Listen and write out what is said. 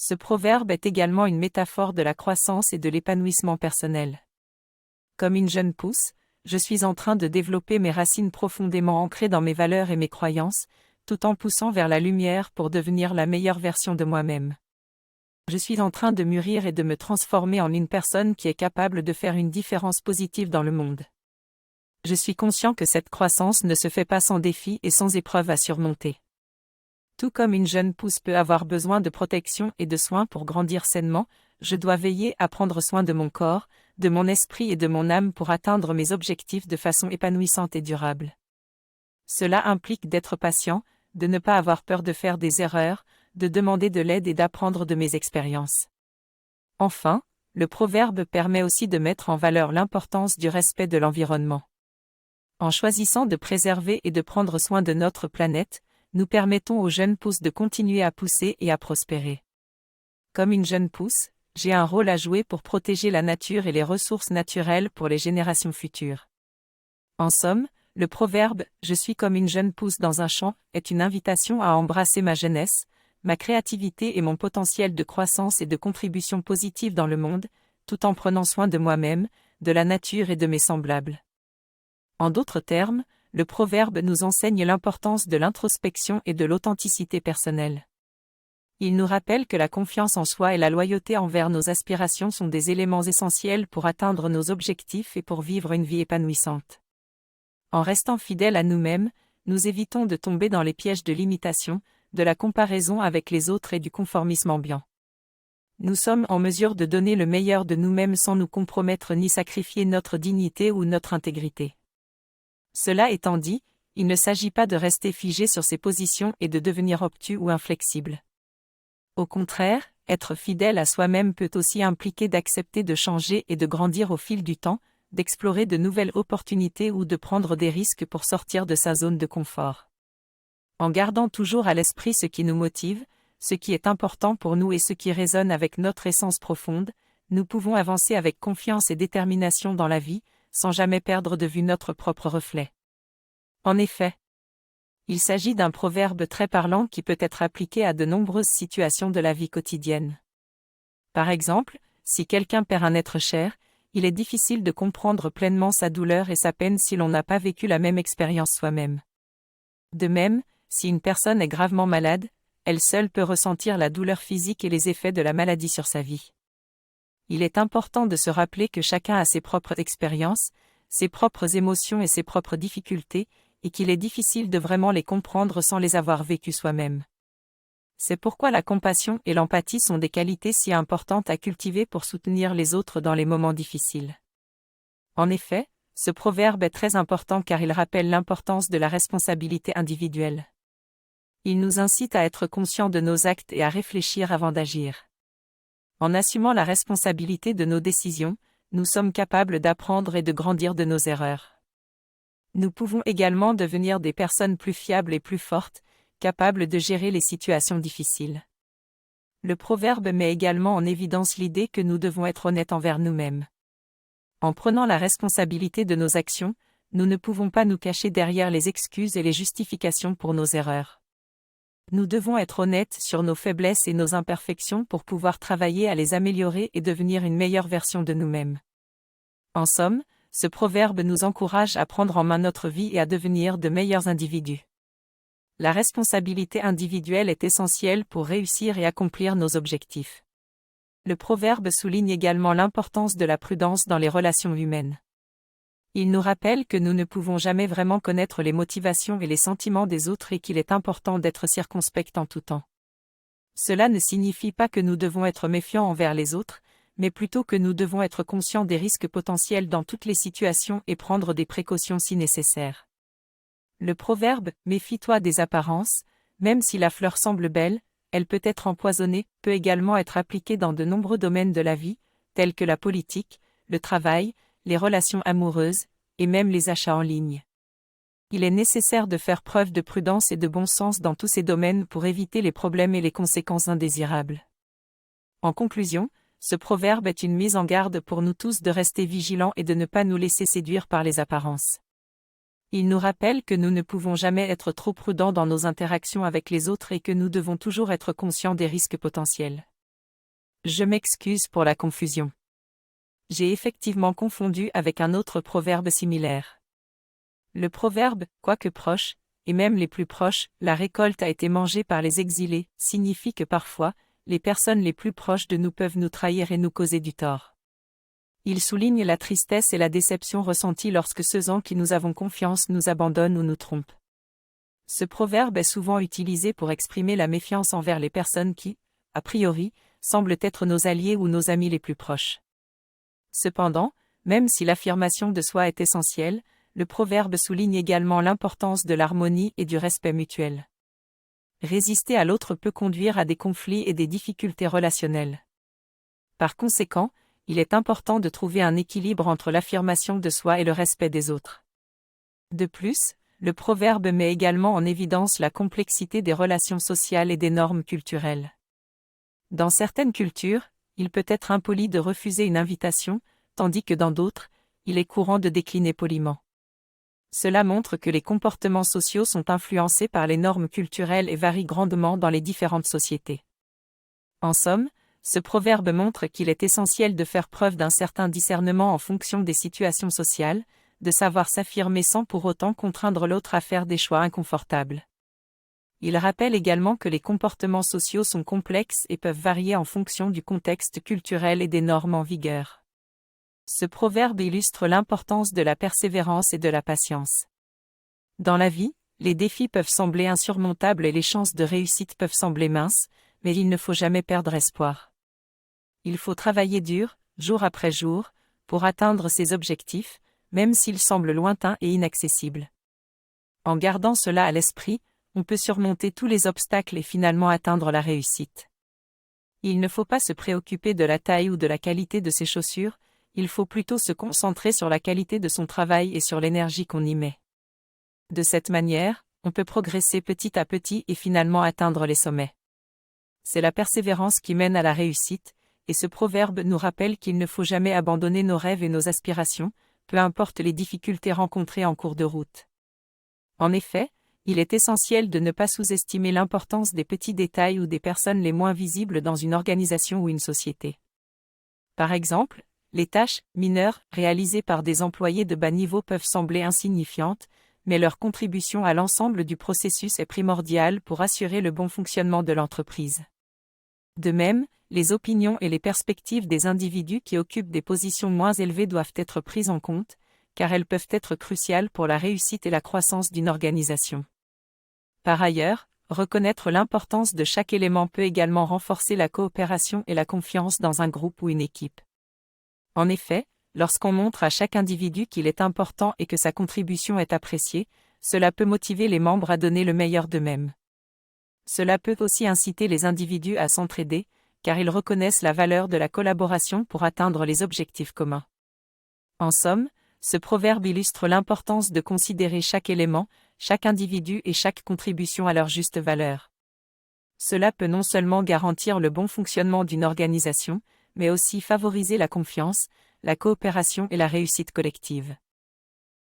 Ce proverbe est également une métaphore de la croissance et de l'épanouissement personnel. Comme une jeune pousse, je suis en train de développer mes racines profondément ancrées dans mes valeurs et mes croyances, tout en poussant vers la lumière pour devenir la meilleure version de moi-même. Je suis en train de mûrir et de me transformer en une personne qui est capable de faire une différence positive dans le monde. Je suis conscient que cette croissance ne se fait pas sans défis et sans épreuves à surmonter. Tout comme une jeune pousse peut avoir besoin de protection et de soins pour grandir sainement, je dois veiller à prendre soin de mon corps, de mon esprit et de mon âme pour atteindre mes objectifs de façon épanouissante et durable. Cela implique d'être patient, de ne pas avoir peur de faire des erreurs, de demander de l'aide et d'apprendre de mes expériences. Enfin, le proverbe permet aussi de mettre en valeur l'importance du respect de l'environnement. En choisissant de préserver et de prendre soin de notre planète, nous permettons aux jeunes pousses de continuer à pousser et à prospérer. Comme une jeune pousse, j'ai un rôle à jouer pour protéger la nature et les ressources naturelles pour les générations futures. En somme, le proverbe « Je suis comme une jeune pousse dans un champ » est une invitation à embrasser ma jeunesse, ma créativité et mon potentiel de croissance et de contribution positive dans le monde, tout en prenant soin de moi-même, de la nature et de mes semblables. En d'autres termes, le proverbe nous enseigne l'importance de l'introspection et de l'authenticité personnelle. Il nous rappelle que la confiance en soi et la loyauté envers nos aspirations sont des éléments essentiels pour atteindre nos objectifs et pour vivre une vie épanouissante. En restant fidèles à nous-mêmes, nous évitons de tomber dans les pièges de l'imitation, de la comparaison avec les autres et du conformisme ambiant. Nous sommes en mesure de donner le meilleur de nous-mêmes sans nous compromettre ni sacrifier notre dignité ou notre intégrité. Cela étant dit, il ne s'agit pas de rester figé sur ses positions et de devenir obtus ou inflexible. Au contraire, être fidèle à soi-même peut aussi impliquer d'accepter de changer et de grandir au fil du temps, d'explorer de nouvelles opportunités ou de prendre des risques pour sortir de sa zone de confort. En gardant toujours à l'esprit ce qui nous motive, ce qui est important pour nous et ce qui résonne avec notre essence profonde, nous pouvons avancer avec confiance et détermination dans la vie, sans jamais perdre de vue notre propre reflet. En effet, il s'agit d'un proverbe très parlant qui peut être appliqué à de nombreuses situations de la vie quotidienne. Par exemple, si quelqu'un perd un être cher, il est difficile de comprendre pleinement sa douleur et sa peine si l'on n'a pas vécu la même expérience soi-même. De même, si une personne est gravement malade, elle seule peut ressentir la douleur physique et les effets de la maladie sur sa vie. Il est important de se rappeler que chacun a ses propres expériences, ses propres émotions et ses propres difficultés, et qu'il est difficile de vraiment les comprendre sans les avoir vécues soi-même. C'est pourquoi la compassion et l'empathie sont des qualités si importantes à cultiver pour soutenir les autres dans les moments difficiles. En effet, ce proverbe est très important car il rappelle l'importance de la responsabilité individuelle. Il nous incite à être conscients de nos actes et à réfléchir avant d'agir. En assumant la responsabilité de nos décisions, nous sommes capables d'apprendre et de grandir de nos erreurs. Nous pouvons également devenir des personnes plus fiables et plus fortes, capables de gérer les situations difficiles. Le proverbe met également en évidence l'idée que nous devons être honnêtes envers nous-mêmes. En prenant la responsabilité de nos actions, nous ne pouvons pas nous cacher derrière les excuses et les justifications pour nos erreurs. Nous devons être honnêtes sur nos faiblesses et nos imperfections pour pouvoir travailler à les améliorer et devenir une meilleure version de nous-mêmes. En somme, ce proverbe nous encourage à prendre en main notre vie et à devenir de meilleurs individus. La responsabilité individuelle est essentielle pour réussir et accomplir nos objectifs. Le proverbe souligne également l'importance de la prudence dans les relations humaines. Il nous rappelle que nous ne pouvons jamais vraiment connaître les motivations et les sentiments des autres et qu'il est important d'être circonspect en tout temps. Cela ne signifie pas que nous devons être méfiants envers les autres, mais plutôt que nous devons être conscients des risques potentiels dans toutes les situations et prendre des précautions si nécessaire. Le proverbe « Méfie-toi des apparences », même si la fleur semble belle, elle peut être empoisonnée, peut également être appliqué dans de nombreux domaines de la vie, tels que la politique, le travail, les relations amoureuses, et même les achats en ligne. Il est nécessaire de faire preuve de prudence et de bon sens dans tous ces domaines pour éviter les problèmes et les conséquences indésirables. En conclusion, ce proverbe est une mise en garde pour nous tous de rester vigilants et de ne pas nous laisser séduire par les apparences. Il nous rappelle que nous ne pouvons jamais être trop prudents dans nos interactions avec les autres et que nous devons toujours être conscients des risques potentiels. Je m'excuse pour la confusion. J'ai effectivement confondu avec un autre proverbe similaire. Le proverbe « quoique proche », et même les plus proches, la récolte a été mangée par les exilés, signifie que parfois, les personnes les plus proches de nous peuvent nous trahir et nous causer du tort. Il souligne la tristesse et la déception ressenties lorsque ceux en qui nous avons confiance nous abandonnent ou nous trompent. Ce proverbe est souvent utilisé pour exprimer la méfiance envers les personnes qui, a priori, semblent être nos alliés ou nos amis les plus proches. Cependant, même si l'affirmation de soi est essentielle, le proverbe souligne également l'importance de l'harmonie et du respect mutuel. Résister à l'autre peut conduire à des conflits et des difficultés relationnelles. Par conséquent, il est important de trouver un équilibre entre l'affirmation de soi et le respect des autres. De plus, le proverbe met également en évidence la complexité des relations sociales et des normes culturelles. Dans certaines cultures, il peut être impoli de refuser une invitation, tandis que dans d'autres, il est courant de décliner poliment. Cela montre que les comportements sociaux sont influencés par les normes culturelles et varient grandement dans les différentes sociétés. En somme, ce proverbe montre qu'il est essentiel de faire preuve d'un certain discernement en fonction des situations sociales, de savoir s'affirmer sans pour autant contraindre l'autre à faire des choix inconfortables. Il rappelle également que les comportements sociaux sont complexes et peuvent varier en fonction du contexte culturel et des normes en vigueur. Ce proverbe illustre l'importance de la persévérance et de la patience. Dans la vie, les défis peuvent sembler insurmontables et les chances de réussite peuvent sembler minces, mais il ne faut jamais perdre espoir. Il faut travailler dur, jour après jour, pour atteindre ses objectifs, même s'ils semblent lointains et inaccessibles. En gardant cela à l'esprit, on peut surmonter tous les obstacles et finalement atteindre la réussite. Il ne faut pas se préoccuper de la taille ou de la qualité de ses chaussures, il faut plutôt se concentrer sur la qualité de son travail et sur l'énergie qu'on y met. De cette manière, on peut progresser petit à petit et finalement atteindre les sommets. C'est la persévérance qui mène à la réussite, et ce proverbe nous rappelle qu'il ne faut jamais abandonner nos rêves et nos aspirations, peu importe les difficultés rencontrées en cours de route. En effet, il est essentiel de ne pas sous-estimer l'importance des petits détails ou des personnes les moins visibles dans une organisation ou une société. Par exemple, les tâches mineures réalisées par des employés de bas niveau peuvent sembler insignifiantes, mais leur contribution à l'ensemble du processus est primordiale pour assurer le bon fonctionnement de l'entreprise. De même, les opinions et les perspectives des individus qui occupent des positions moins élevées doivent être prises en compte, car elles peuvent être cruciales pour la réussite et la croissance d'une organisation. Par ailleurs, reconnaître l'importance de chaque élément peut également renforcer la coopération et la confiance dans un groupe ou une équipe. En effet, lorsqu'on montre à chaque individu qu'il est important et que sa contribution est appréciée, cela peut motiver les membres à donner le meilleur d'eux-mêmes. Cela peut aussi inciter les individus à s'entraider, car ils reconnaissent la valeur de la collaboration pour atteindre les objectifs communs. En somme, ce proverbe illustre l'importance de considérer chaque élément, chaque individu et chaque contribution à leur juste valeur. Cela peut non seulement garantir le bon fonctionnement d'une organisation, mais aussi favoriser la confiance, la coopération et la réussite collective.